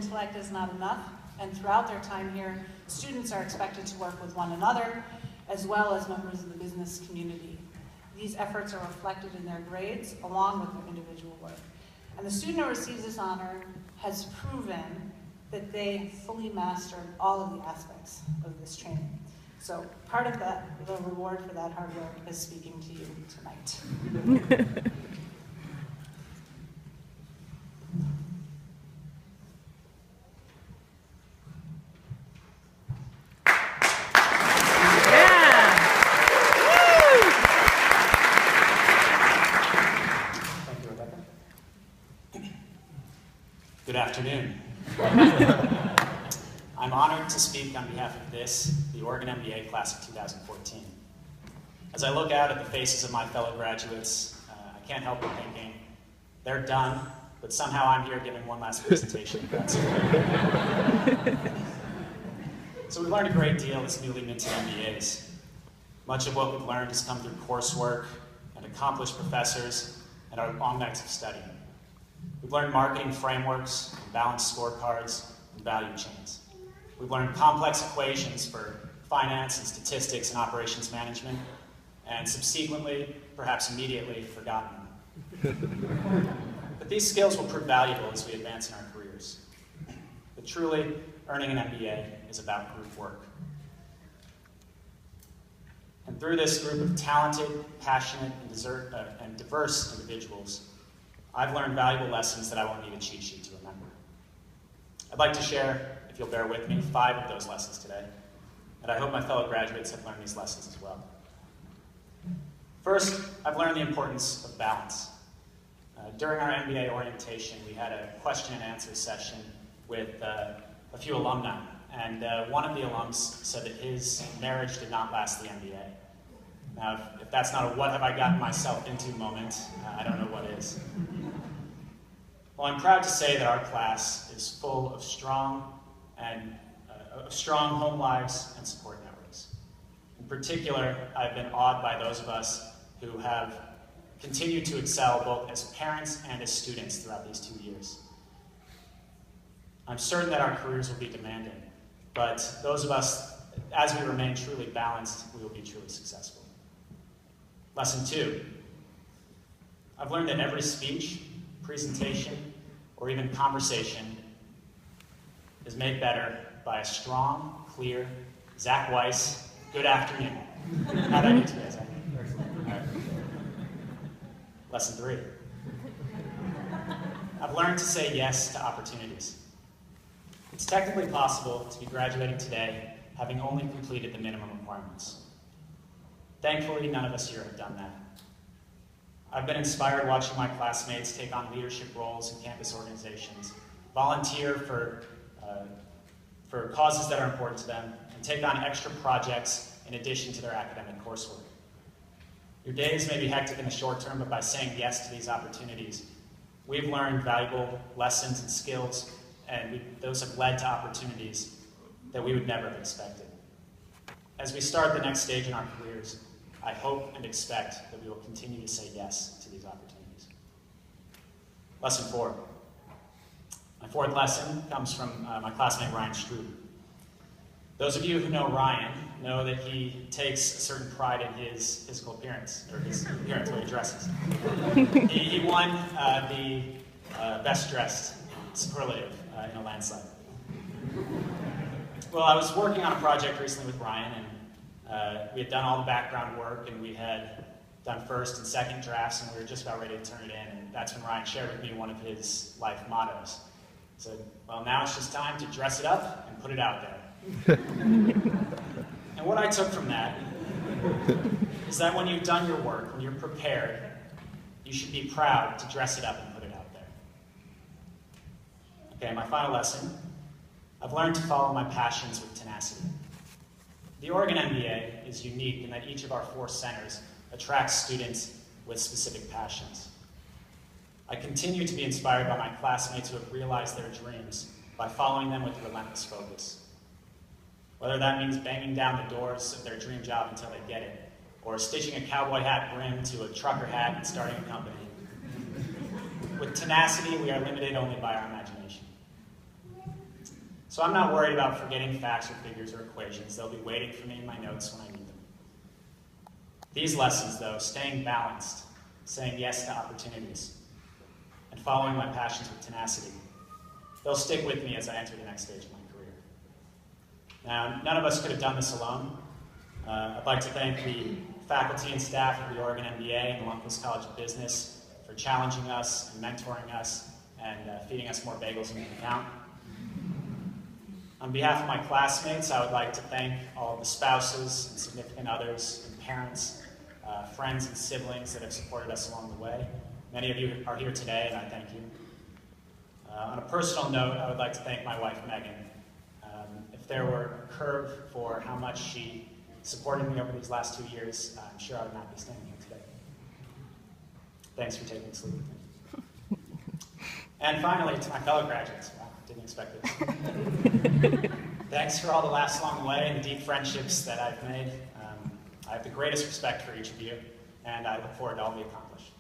intellect is not enough, and throughout their time here, students are expected to work with one another, as well as members of the business community. These efforts are reflected in their grades, along with their individual work. And the student who receives this honor has proven that they fully mastered all of the aspects of this training. So part of the reward for that hard work is speaking to you tonight. Good afternoon. I'm honored to speak on behalf of the Oregon MBA class of 2014. As I look out at the faces of my fellow graduates, I can't help but thinking, they're done, but somehow I'm here giving one last presentation. So we've learned a great deal as newly minted MBAs. Much of what we've learned has come through coursework and accomplished professors and our long nights of study. We've learned marketing frameworks, balanced scorecards, and value chains. We've learned complex equations for finance and statistics and operations management, and subsequently, perhaps immediately, forgotten them. But these skills will prove valuable as we advance in our careers. But truly, earning an MBA is about group work. And through this group of talented, passionate, and diverse individuals, I've learned valuable lessons that I won't need a cheat sheet to remember. I'd like to share, if you'll bear with me, 5 of those lessons today, and I hope my fellow graduates have learned these lessons as well. First, I've learned the importance of balance. During our MBA orientation, we had a question and answer session with a few alumni, and one of the alums said that his marriage did not last the MBA. Now, if that's not a what have I gotten myself into moment, I don't know what is. Well, I'm proud to say that our class is full of strong home lives and support networks. In particular, I've been awed by those of us who have continued to excel both as parents and as students throughout these 2 years. I'm certain that our careers will be demanding, but those of us, as we remain truly balanced, we will be truly successful. Lesson 2. I've learned that every speech, presentation, or even conversation is made better by a strong, clear, Zach Weiss, good afternoon. How'd I do today, Zach? All right. Lesson 3. I've learned to say yes to opportunities. It's technically possible to be graduating today having only completed the minimum requirements. Thankfully, none of us here have done that. I've been inspired watching my classmates take on leadership roles in campus organizations, volunteer for causes that are important to them, and take on extra projects in addition to their academic coursework. Your days may be hectic in the short term, but by saying yes to these opportunities, we've learned valuable lessons and skills, and those have led to opportunities that we would never have expected. As we start the next stage in our careers, I hope and expect that we will continue to say yes to these opportunities. Lesson 4. My 4th lesson comes from my classmate Ryan Strube. Those of you who know Ryan know that he takes a certain pride in his physical appearance, or his appearance, the way he dresses. He won the best dressed superlative in a landslide. Well, I was working on a project recently with Ryan, and we had done all the background work, and we had done first and second drafts, and we were just about ready to turn it in, and that's when Ryan shared with me one of his life mottos. He said, well, now it's just time to dress it up and put it out there. And what I took from that is that when you've done your work, when you're prepared, you should be proud to dress it up and put it out there. Okay, my final lesson. I've learned to follow my passions with tenacity. The Oregon MBA is unique in that each of our 4 centers attracts students with specific passions. I continue to be inspired by my classmates who have realized their dreams by following them with relentless focus. Whether that means banging down the doors of their dream job until they get it, or stitching a cowboy hat brim to a trucker hat and starting a company. With tenacity, we are limited only by our imagination. So I'm not worried about forgetting facts or figures or equations. They'll be waiting for me in my notes when I need them. These lessons, though, staying balanced, saying yes to opportunities, and following my passions with tenacity, they'll stick with me as I enter the next stage of my career. Now, none of us could have done this alone. I'd like to thank the faculty and staff of the Oregon MBA and the Lundquist College of Business for challenging us and mentoring us and feeding us more bagels than we can count. On behalf of my classmates, I would like to thank all of the spouses and significant others and parents, friends and siblings that have supported us along the way. Many of you are here today, and I thank you. On a personal note, I would like to thank my wife, Megan. If there were a curve for how much she supported me over these last 2 years, I'm sure I would not be standing here today. Thanks for taking sleep with me. And finally, to my fellow graduates. Wow, didn't expect this. Thanks for all the laughs along the way and the deep friendships that I've made. I have the greatest respect for each of you, and I look forward to all we accomplish.